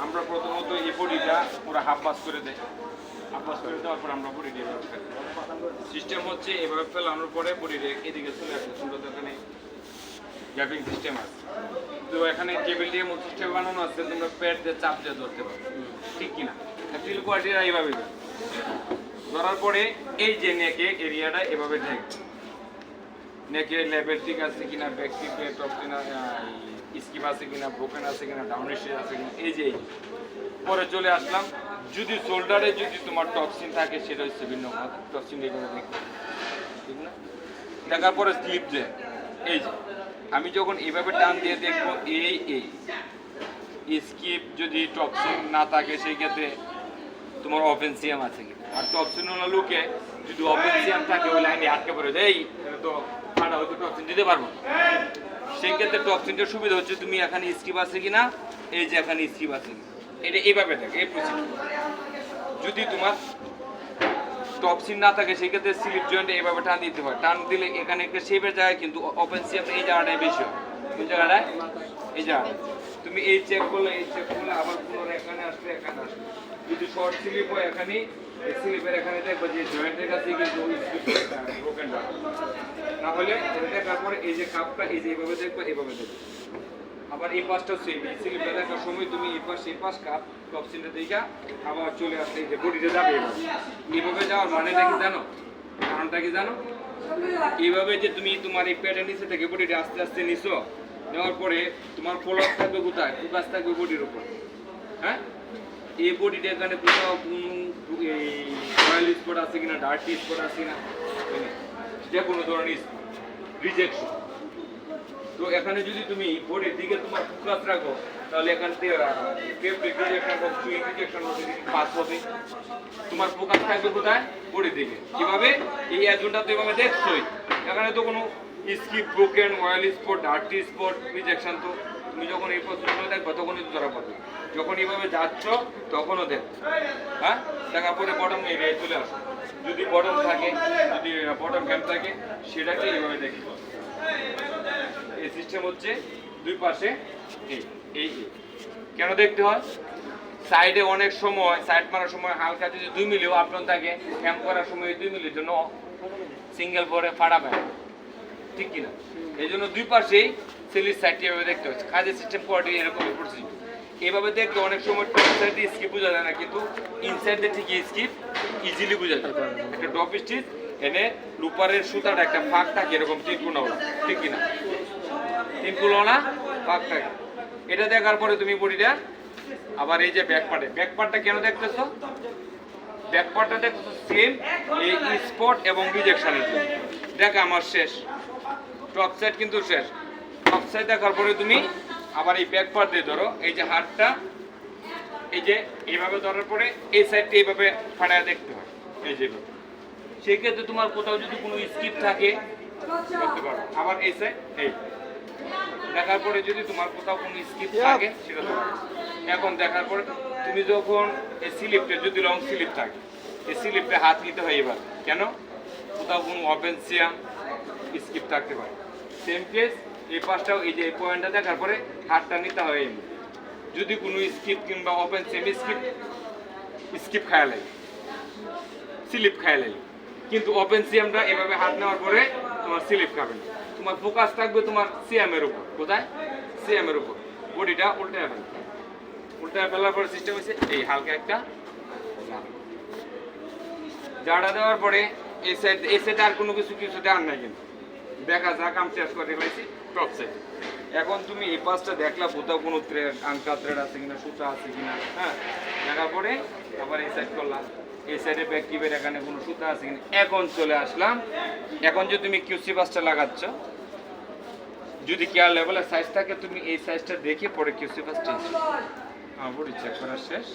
আমরা প্রথমত এই বডিটা পুরো হাফ বাস করে দেয়, হাফ বাস করে দেওয়ার পর আমরা বডিটা এভাবে ফেলি। সিস্টেম হচ্ছে এভাবে ফেলানোর পরে বডিটা এদিকে চলে আসে, সুন্দর এখানে গ্যাপিং সিস্টেম আছে। তো এখানে টেবিল দিয়ে মতো সিস্টেম বানানো আছে, তোমরা প্যাড দিয়ে চাপ দিয়ে ধরতে পারো, ঠিক কিনা? ফিল কোয়ালিটিটা এইভাবে ধরার পরে এই যে নেকে এরিয়াটা এভাবে ঢেকে, নেকে লেভেল ঠিক আছে কিনা, ব্যাক টিপ টপ কিনা, স্কিপ আছে কিনা, ব্রোকেন আছে কিনা, ডাউনের শেড আছে কিনা, এই যে পরে চলে আসলাম। যদি শোল্ডারে যদি তোমার টক্সিন থাকে সেটা হচ্ছে ভিন্ন কথা, টক্সিন এগুলো দেখতে, ঠিক না? দেখার পরে স্লিপ যে এই যে আমি যখন এইভাবে টান দিয়ে দেখবো এই স্কিপ যদি টক্সিন না থাকে সেই ক্ষেত্রে তোমার অফেন্সিয়াম আছে কি, আর টক্সিন হলো লোকে যদি অফেন্সিয়াম থাকে ওই লাইনে আটকে পড়ে এই তো ঠান্ডা হয়তো টক্সিন দিতে পারবো, সেই ক্ষেত্রে টক্সিনটার সুবিধা হচ্ছে তুমি এখানে স্কিপ আছে কিনা, এই যে এখানে স্কিপ আছে কিনা, এটা এইভাবে থাকে এই প্রসিডিউর। যদি তোমার টক্সিন না থাকে সেই ক্ষেত্রে স্লিপ জয়েন্টে এইভাবে টান দিতে হয়, টান দিলে এখানে একটা শেপের জায়গায় কিন্তু অফেন্সিয়াম এই জায়গাটায় বেশি হয়, কোন জায়গাটায়, এই জায়গায় তুমি এই চেক করলে আবার পুনরায় এখানে আসলে এখানে আসবে। যদি শর্ট স্লিপ হয় এখানে স্লিপের এখানে দেখবো যে জয়েন্টের কাছে কিন্তু ব্রোকেন না হলে দেখার পরে এই যে কাপটা এই যে এইভাবে দেখবো, এইভাবে দেখবো। আবার এই পাশটা সেম, এই স্লিপটা দেখার সময় তুমি এই পাশ কাপ টক্সিনটা দেখা আবার চলে আসলে এই যে বডিটা যাবে এইভাবে যাওয়ার মানেটা কি জানো, কারণটা কি জানো? এইভাবে যে তুমি তোমার এই প্যাডের নিচে থেকে বডিটা আস্তে আস্তে নিছো, নেওয়ার পরে তোমার ফলোআপ থাকবে কোথায়, ফোকাস থাকবে বডির উপর। হ্যাঁ, এই বডিটা এখানে কোথাও কোনো অয়েল স্পট আছে কিনা, ডার্টি স্পট আছে কিনা, যে কোনো ধরনের রিজেকশন। তো এখানে যদি তুমি বডির দিকে তোমার ফোকাস রাখো তাহলে এখান থেকে পাস হবে, তোমার ফোকাস থাকবে কোথায়, বডির দিকে। কিভাবে? এই অ্যাজনটা তো এভাবে দেখছোই, এখানে তো কোনো skip, broken, oil spot, dirty spot, rejection, তো তুমি যখন এই প্রশ্নগুলো দেখবে তখনই ধরা পড়বে। যখন এইভাবে যাচ্ছ তখনও দেখ, হ্যাঁ, দেখার পরে বটম এরিয়ায় চলে আসো। যদি বটম থাকে, যদি বটম ক্যাম্প থাকে সেটাকে এইভাবে দেখতে হবে। এই সিস্টেম হচ্ছে দুই পাশে এই কেন দেখতে হয়? সাইডে অনেক সময় সাইড মারার সময় হালকা যদি 2 মিলিও আপটন থাকে, ক্যাম্প করার সময় 2 মিলির জন্য সিঙ্গেল পরে ফাড়া পায়, ঠিক কিনা? এই জন্য দুই পাশেই সেলির সাইডটি এভাবে দেখতে হচ্ছে। কাজের সিস্টেম কোয়ালিটি এরকমই পড়ছে, এইভাবে দেখতে অনেক সময় টপ সাইডে স্কিপ বোঝা যায় না, কিন্তু ইনসাইডে ঠিক স্কিপ ইজিলি বোঝা যায়। একটা ড্রপ স্টিচ এনে লুপারের সুতাটা একটা ফাঁক থাকে এরকম 3 কোনা, ঠিক কিনা? 3 কোনা ফাঁক থাকে। এটা দেখার পরে তুমি বডিটা আবার এই যে ব্যাক পার্টটা কেন দেখতেছো? ব্যাক পার্টটা দেখতেছো সেম এই স্পট এবং রিজেকশনের জন্য। দেখ আমার শেষ, টপ সাইড কিন্তু শেষ। টপ সাইড দেখার পরে তুমি আবার এই ব্যাক পার্ট দিয়ে ধরো, এই যে হাতটা এই যে এইভাবে ধরার পরে এই সাইডটা এইভাবে ফাড়ায় দেখতে হয়, এই যে সেই ক্ষেত্রে তোমার কোথাও যদি কোনো স্কিপ থাকে করতে পারো। আবার এই সাইড এই দেখার পরে যদি তোমার কোথাও কোনো স্কিপ থাকে সেটা তোমার। এখন দেখার পরে তুমি যখন এই স্লিপটা যদি লং স্লিপ থাকে এই স্লিপটা হাত নিতে হয় এবার, কেন? কোথাও কোনো অফেন্সিয়াম স্কিপ থাকতে পারে। সেম কেস এই পাশটাও এই যে এই পয়েন্টটা দেখার পরে হাতটা নিতে হয় এমনি, যদি কোনো স্কিপ কিংবা অফেন্সিয়াম স্কিপ খায়া লাগে, স্লিপ খায়া লাগে, কিন্তু অফেন্সিয়ামটা এভাবে হাত নেওয়ার পরে তোমার স্লিপ খাবে না, তোমার ফোকাস থাকবে তোমার সিএমের উপর। কোথায়? সিএমের উপর। বডিটা উল্টায় ফেলবে, উল্টায় ফেলার পরে সিস্টেম হচ্ছে এই হালকা একটা জাড়া দেওয়ার পরে এই সাইড আর কোনো কিছু দেওয়ার নাই, কিন্তু দেখা যাক আমি শেষ করে ফেলেছি টপ সাইড। এখন তুমি এই পাশটা দেখলা কোথাও কোনো থ্রেড, আনকা থ্রেড আছে কিনা, সুতা আছে কিনা, হ্যাঁ, দেখার পরে আবার এই সাইড করলাম, এই সাইডে ব্যাক টিপের এখানে কোনো সুতা আছে কিনা। এখন চলে আসলাম, এখন যদি তুমি কিউসি পাসটা লাগাচ্ছ, যদি কেয়ার লেভেলের সাইজ থাকে তুমি এই সাইজটা দেখে পরে কিউসি পাস চেঞ্জ। আমার বডি চেক করা শেষ।